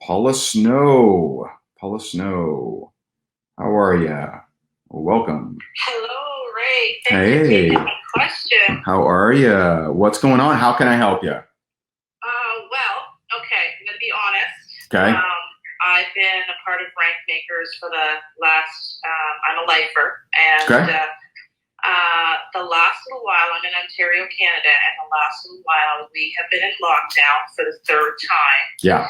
Paula Snow. Paula Snow. How are ya? Welcome. Hello, Ray. Thanks for taking Hey, my question. how are ya? What's going on? How can I help you? Okay, I'm going to be honest. Okay. I've been a part of rank makers for the last, I'm a lifer, and Okay. the last little while, I'm in Ontario, Canada, and the last little while we have been in lockdown for the third time. Yeah.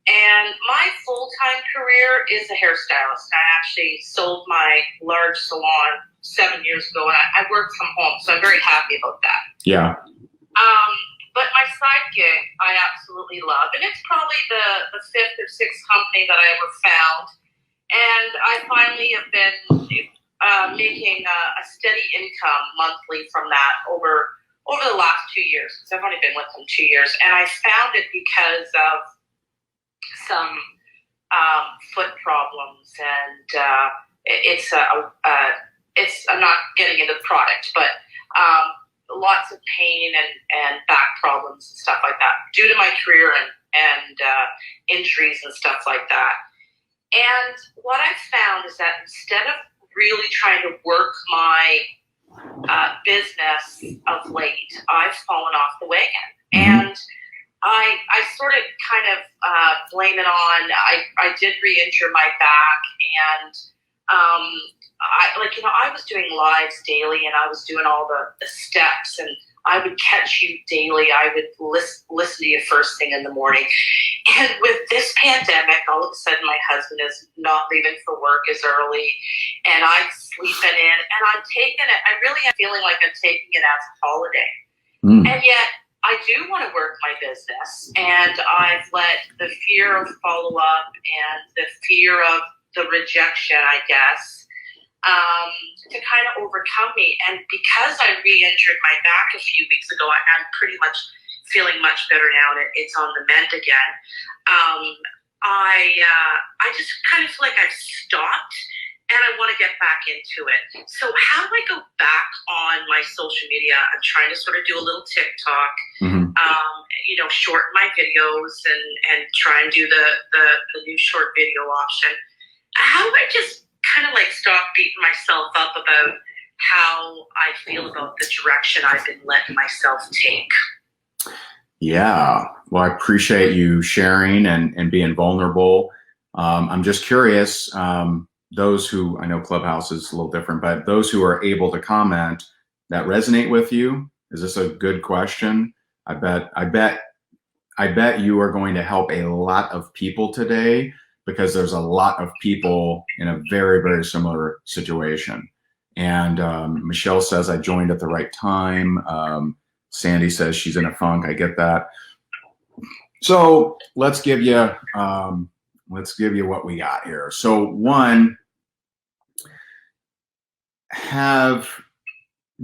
And my full-time career is a hairstylist. I actually sold my large salon 7 years ago, and I work from home, so I'm very happy about that. Yeah. But my side gig, I absolutely love, and it's probably the fifth or sixth company that I ever found. And I finally have been making a steady income monthly from that over the last 2 years, because I've only been with them 2 years. And I found it because of some foot problems, and it's I'm not getting into the product, but lots of pain and back problems and stuff like that due to my career and injuries and stuff like that. And what I found is that instead of really trying to work my business of late, I've fallen off the wagon. Mm-hmm. And I sort of kind of blame it on, I did re-injure my back, and I was doing lives daily, and I was doing all the steps, and I would catch you daily. I would listen to you first thing in the morning. And with this pandemic, all of a sudden my husband is not leaving for work as early, and I'm sleeping in, and I'm taking it, I really am feeling like I'm taking it as a holiday. And yet I do want to work my business, and I've let the fear of follow-up and the fear of the rejection, I guess, to kind of overcome me. And because I re-injured my back a few weeks ago, I'm pretty much feeling much better now, and it's on the mend again. I just kind of feel like I've stopped, and I want to get back into it. So how do I go back on my social media? I'm trying to sort of do a little TikTok, shorten my videos and try and do the new short video option. How do I just kind of like stop beating myself up about how I feel about the direction I've been letting myself take? Yeah. Well, I appreciate you sharing and being vulnerable. I'm just curious, those who, I know Clubhouse is a little different, but those who are able to comment that resonate with you, is this a good question? I bet you are going to help a lot of people today, because there's a lot of people in a very, very similar situation. And Michelle says, I joined at the right time. Sandy says she's in a funk. I get that. So let's give you what we got here. So one,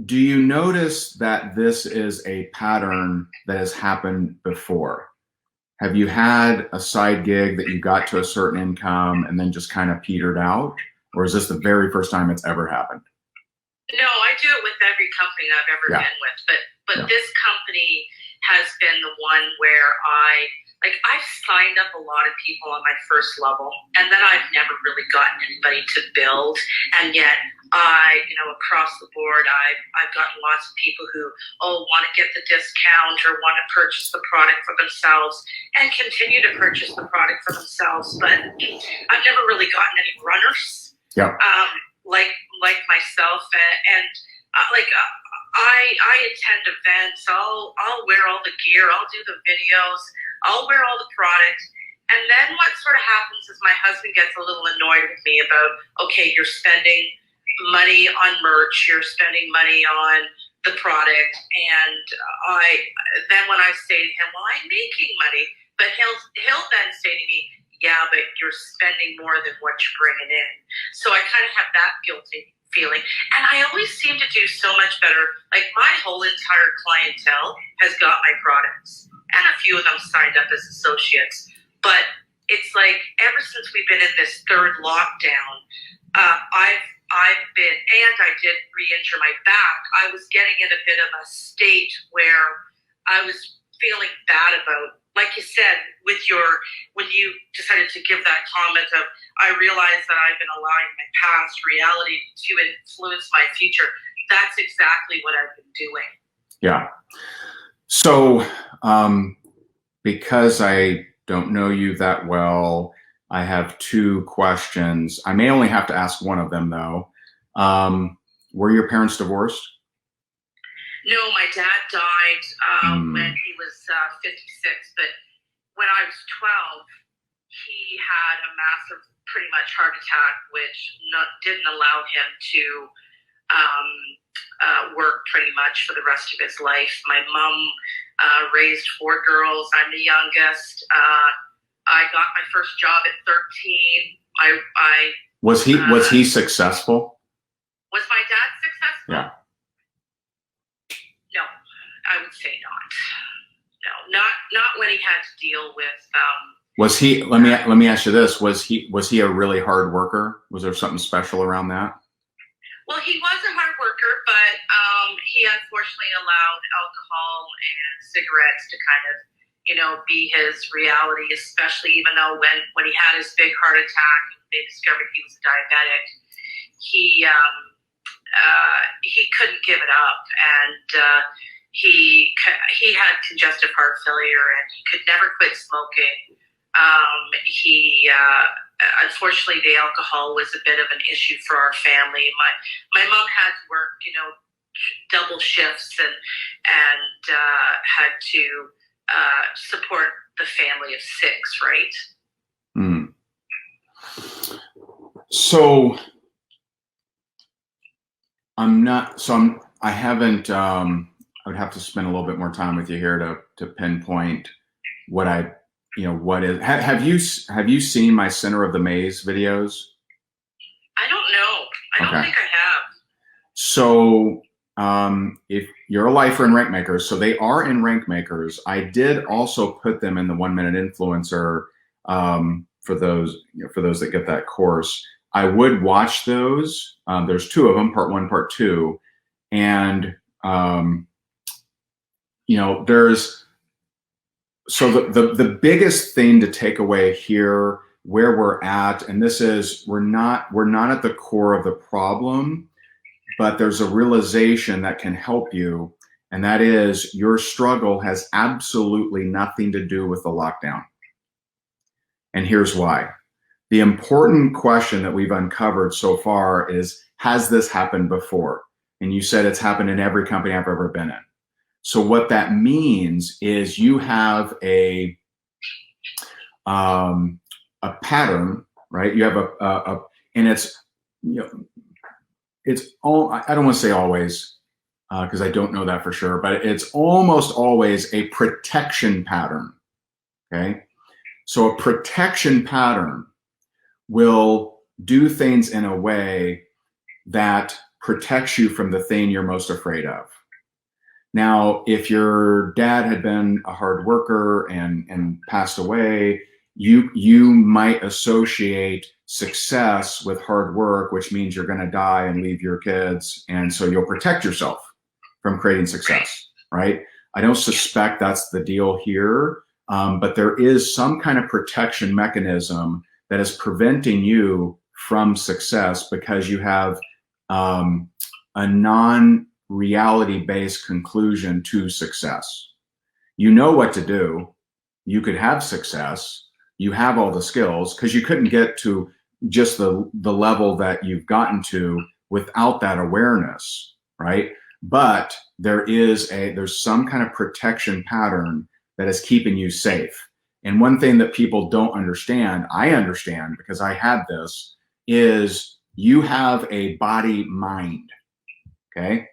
do you notice that this is a pattern that has happened before? Have you had a side gig that you got to a certain income and then just kind of petered out? Or is this the very first time it's ever happened? No, I do it with every company I've ever been with. But this company has been the one where I've signed up a lot of people on my first level, and then I've never really gotten anybody to build. And yet across the board, I've gotten lots of people who, want to get the discount or want to purchase the product for themselves and continue to purchase the product for themselves. But I've never really gotten any runners. Yeah. Like myself, and I attend events. I'll wear all the gear. I'll do the videos. I'll wear all the products. And then what sort of happens is my husband gets a little annoyed with me about, okay, you're spending money on merch, you're spending money on the product, and then when I say to him, well, I'm making money, but he'll then say to me, yeah, but you're spending more than what you're bringing in. So I kind of have that guilty feeling. And I always seem to do so much better. Like, my whole entire clientele has got my products, and a few of them signed up as associates. But it's like, ever since we've been in this third lockdown, I've been, and I did re-injure my back, I was getting in a bit of a state where I was feeling bad about, like you said, when you decided to give that comment of, I realize that I've been allowing my past reality to influence my future. That's exactly what I've been doing. Yeah. So, because I don't know you that well, I have two questions. I may only have to ask one of them, though. Were your parents divorced? No, my dad died when he was 56, but when I was 12, he had a massive, pretty much heart attack, which didn't allow him to work pretty much for the rest of his life. My mom raised 4 girls. I'm the youngest. I got my first job at 13. Was he successful? Was my dad successful? Yeah. No, I would say not. No, not when he had to deal with. Was he? Let me ask you this: Was he a really hard worker? Was there something special around that? Well, he was a hard worker, but he unfortunately allowed alcohol and cigarettes to kind of, be his reality. Especially even though when he had his big heart attack, they discovered he was diabetic. He couldn't give it up, and he had congestive heart failure, and he could never quit smoking. Unfortunately, the alcohol was a bit of an issue for our family. My mom had to work, double shifts and had to support the family of 6, right? Mm. So I haven't, I would have to spend a little bit more time with you here to pinpoint what what is, have you seen my Center of the Maze videos? I don't know. I don't think I have. So, if you're a lifer in Rank Makers, so they are in Rank Makers. I did also put them in the 1 Minute Influencer, for those that get that course. I would watch those. There's 2 of them, part 1, part 2. And, so the biggest thing to take away here, where we're at, and this is, we're not at the core of the problem, but there's a realization that can help you. And that is, your struggle has absolutely nothing to do with the lockdown. And here's why. The important question that we've uncovered so far is, has this happened before? And you said it's happened in every company I've ever been in. So what that means is you have a pattern, right? You have and it's, it's all, I don't want to say always, because I don't know that for sure, but it's almost always a protection pattern, okay? So a protection pattern will do things in a way that protects you from the thing you're most afraid of. Now, if your dad had been a hard worker and passed away, you might associate success with hard work, which means you're going to die and leave your kids. And so you'll protect yourself from creating success, right? I don't suspect that's the deal here, but there is some kind of protection mechanism that is preventing you from success because you have a non-reality-based conclusion to success. You know what to do. You could have success. You have all the skills, because you couldn't get to just the level that you've gotten to without that awareness, right? But there's some kind of protection pattern that is keeping you safe. And one thing that people don't understand, I understand because I had this, is you have a body mind, okay?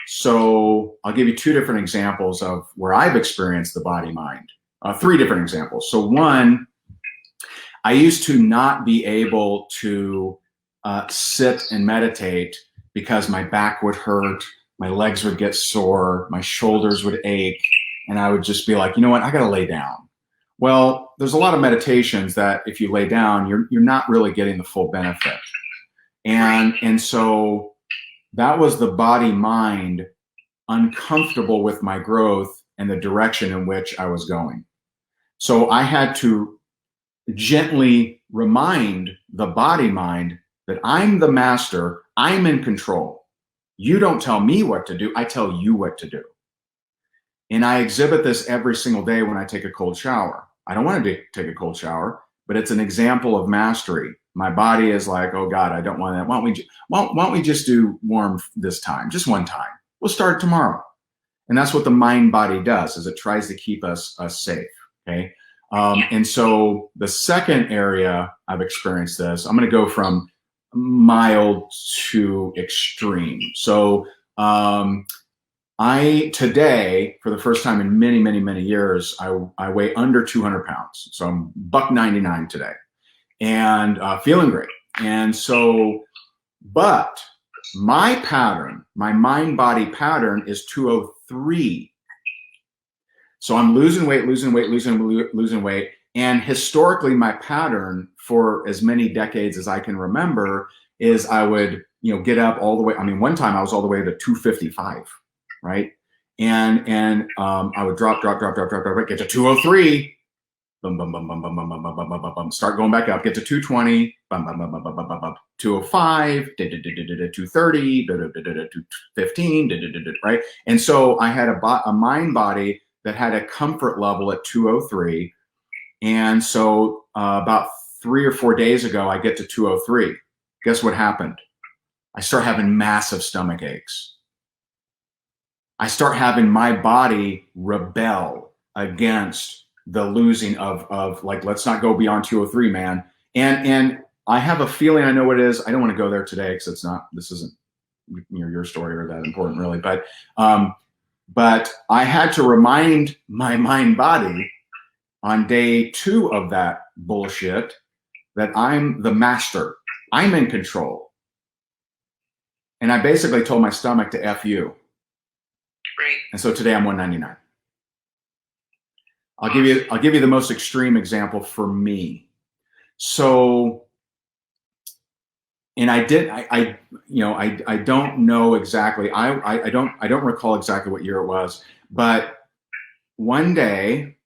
So I'll give you 2 different examples of where I've experienced the body mind, 3 different examples. So one, I used to not be able to sit and meditate because my back would hurt, my legs would get sore, my shoulders would ache, and I would just be like, you know what, I gotta lay down. Well, there's a lot of meditations that if you lay down, you're not really getting the full benefit. And so that was the body mind uncomfortable with my growth and the direction in which I was going. So I had to gently remind the body mind that I'm the master, I'm in control. You don't tell me what to do, I tell you what to do. And I exhibit this every single day when I take a cold shower. I don't want to take a cold shower, but it's an example of mastery. My body is like, oh God, I don't want that. Why don't we just do warm this time, just one time? We'll start tomorrow. And that's what the mind body does, is it tries to keep us safe. Okay. And so the second area I've experienced this, I'm going to go from mild to extreme. So today, for the first time in many, many, many years, I weigh under 200 pounds. So I'm $199 today and feeling great. And so, but my pattern, my mind body pattern is 203. So I'm losing weight. And historically, my pattern for as many decades as I can remember is I would, get up all the way. I mean, one time I was all the way to 255, right? And I would drop, get to 203, boom, boom, boom, boom, boom, boom, boom, boom, boom, boom, boom, start going back up, get to 220, bum, bum, bum, bum, bum, bum, bum, 205, 230, 215, right? And so I had a mind body that had a comfort level at 203. And so about 3 or 4 days ago, I get to 203. Guess what happened? I start having massive stomach aches. I start having my body rebel against the losing of like, let's not go beyond 203, man. And I have a feeling I know what it is. I don't want to go there today because this isn't your story or that important really. But I had to remind my mind body on day 2 of that bullshit that I'm the master. I'm in control. And I basically told my stomach to F you. Right. And so today I'm 199. I'll give you the most extreme example for me. So, and I don't know exactly. I don't recall exactly what year it was, but one day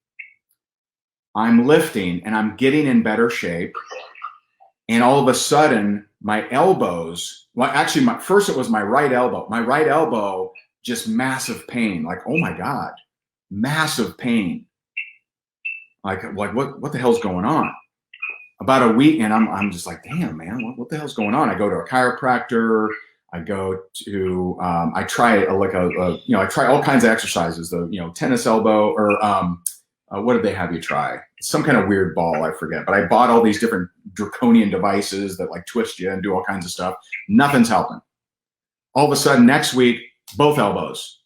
I'm lifting and I'm getting in better shape, and all of a sudden my elbows. Well, actually, first it was my right elbow. My right elbow, just massive pain. Like, oh my God, massive pain. Like what the hell's going on? About a week, and I'm just like, damn, man, what the hell's going on? I go to a chiropractor. I go to I try I try all kinds of exercises. The tennis elbow, or what did they have you try? Some kind of weird ball, I forget. But I bought all these different draconian devices that like twist you and do all kinds of stuff. Nothing's helping. All of a sudden, next week, both elbows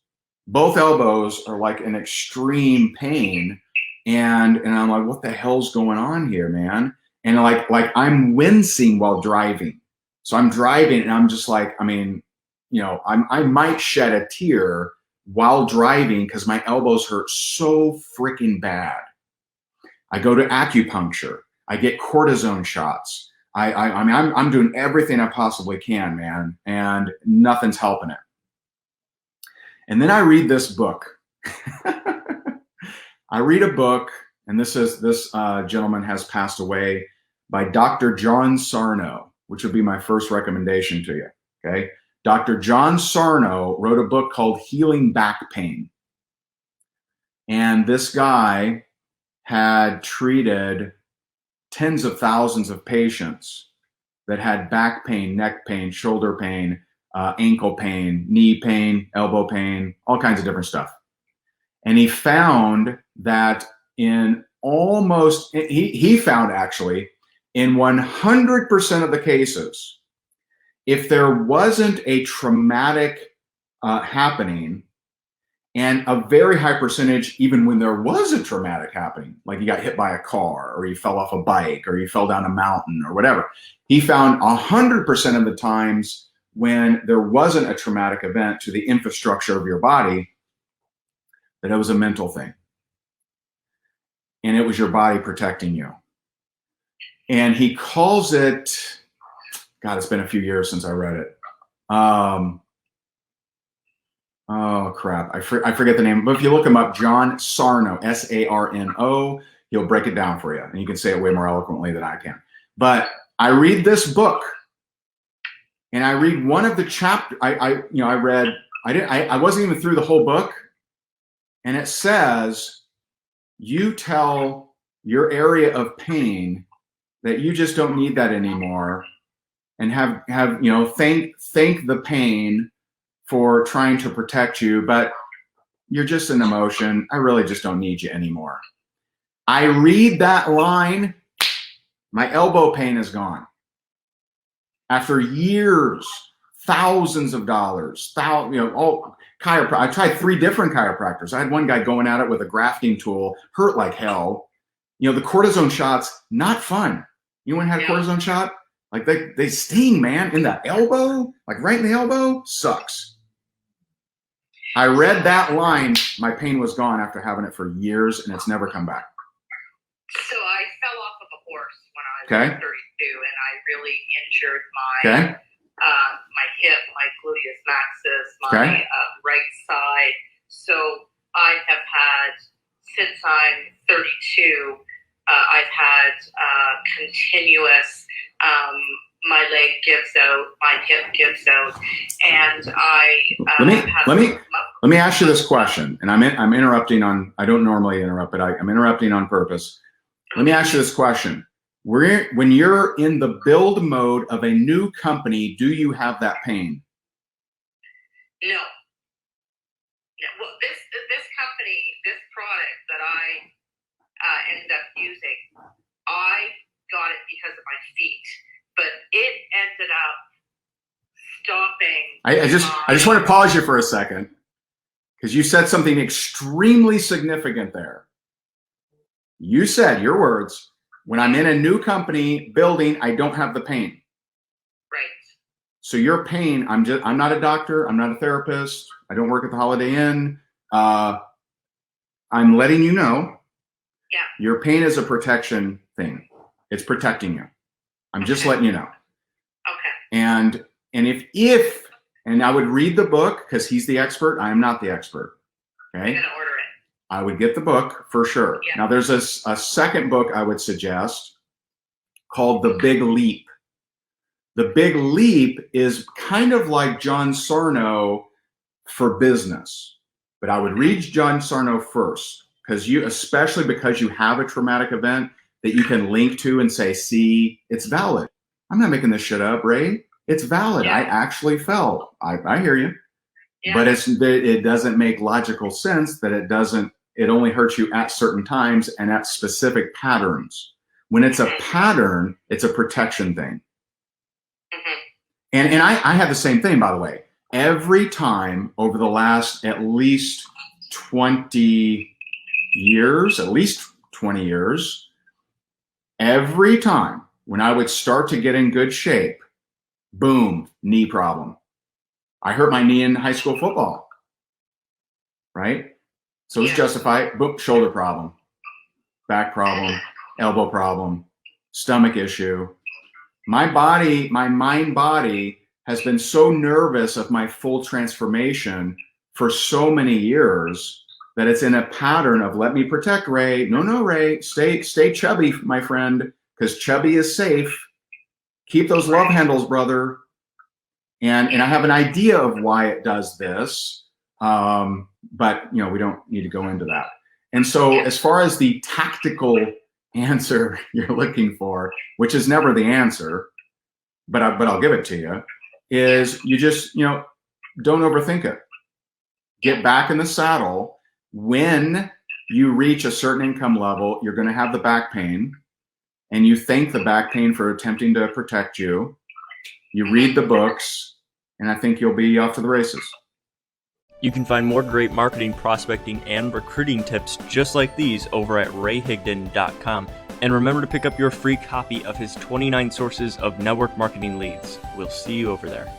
are like in extreme pain, and I'm like, what the hell's going on here, man? And like I'm wincing while driving. So I'm driving and I'm just like, I mean, I might shed a tear while driving because my elbows hurt so freaking bad. I go to acupuncture. I get cortisone shots. I mean, I'm doing everything I possibly can, man, and nothing's helping it. And then I read this book. I read a book, and this gentleman has passed away, by Dr. John Sarno, which would be my first recommendation to you. Okay, Dr. John Sarno wrote a book called Healing Back Pain, and this guy had treated tens of thousands of patients that had back pain, neck pain, shoulder pain, ankle pain, knee pain, elbow pain, all kinds of different stuff. And he found that he found actually in 100% of the cases, if there wasn't a traumatic happening, and a very high percentage, even when there was a traumatic happening, like you got hit by a car or you fell off a bike or you fell down a mountain or whatever, he found 100% of the times when there wasn't a traumatic event to the infrastructure of your body, that it was a mental thing. And it was your body protecting you. And he calls it, God, it's been a few years since I read it. Oh crap, I forget the name. But if you look him up, John Sarno, Sarno, he'll break it down for you, and you can say it way more eloquently than I can. But I read this book, and I read one of the chapters. I wasn't even through the whole book, and it says, you tell your area of pain that you just don't need that anymore, and thank the pain for trying to protect you, but you're just an emotion. I really just don't need you anymore. I read that line, my elbow pain is gone. After years, thousands of dollars, chiropractor. I tried 3 different chiropractors. I had one guy going at it with a grafting tool, hurt like hell. The cortisone shots, not fun. You want to have a cortisone shot? Like they sting, man, in the elbow, like right in the elbow, sucks. I read that line, my pain was gone after having it for years, and it's never come back. So I fell off of a horse when I was 32, and I really injured my my hip, my gluteus maximus, my right side. So I have had, since I'm 32, I've had continuous, my leg gives out, my hip gives out, and let me ask you this question, and I'm interrupting on. I don't normally interrupt, but I'm interrupting on purpose. Let me ask you this question: when you're in the build mode of a new company, do you have that pain? No. Well, this company, this product that I ended up using, I got it because of my feet, but it ended up stopping. I just want to pause you for a second, because you said something extremely significant there. You said, your words, when I'm in a new company building, I don't have the pain. Right. So your pain, I'm not a doctor, I'm not a therapist, I don't work at the Holiday Inn. I'm letting you know, your pain is a protection thing. It's protecting you. I'm just letting you know. Okay. And and I would read the book, because he's the expert, I am not the expert. Okay. I'm gonna order it. I would get the book for sure. Yeah. Now there's a second book I would suggest called The Big Leap. The Big Leap is kind of like John Sarno for business, but I would read John Sarno first, especially because you have a traumatic event that you can link to and say, see, it's valid. I'm not making this shit up, Ray. It's valid. I actually fell. I hear you. Yeah. But it doesn't make logical sense that it only hurts you at certain times and at specific patterns. When it's a pattern, it's a protection thing. And I have the same thing, by the way. Every time over the last at least 20 years, every time when I would start to get in good shape, boom, knee problem. I hurt my knee in high school football, right? So it's justified. Boom, shoulder problem, back problem, elbow problem, stomach issue. My mind body has been so nervous of my full transformation for so many years that it's in a pattern of, let me protect Ray. No, Ray, stay chubby, my friend, because chubby is safe. Keep those love handles, brother. And I have an idea of why it does this, but we don't need to go into that. And so as far as the tactical answer you're looking for, which is never the answer, but I'll give it to you, is you just, don't overthink it. Get back in the saddle. When you reach a certain income level, you're going to have the back pain, and you thank the back pain for attempting to protect you. You read the books, and I think you'll be off to the races. You can find more great marketing, prospecting, and recruiting tips just like these over at rayhigdon.com. And remember to pick up your free copy of his 29 sources of network marketing leads. We'll see you over there.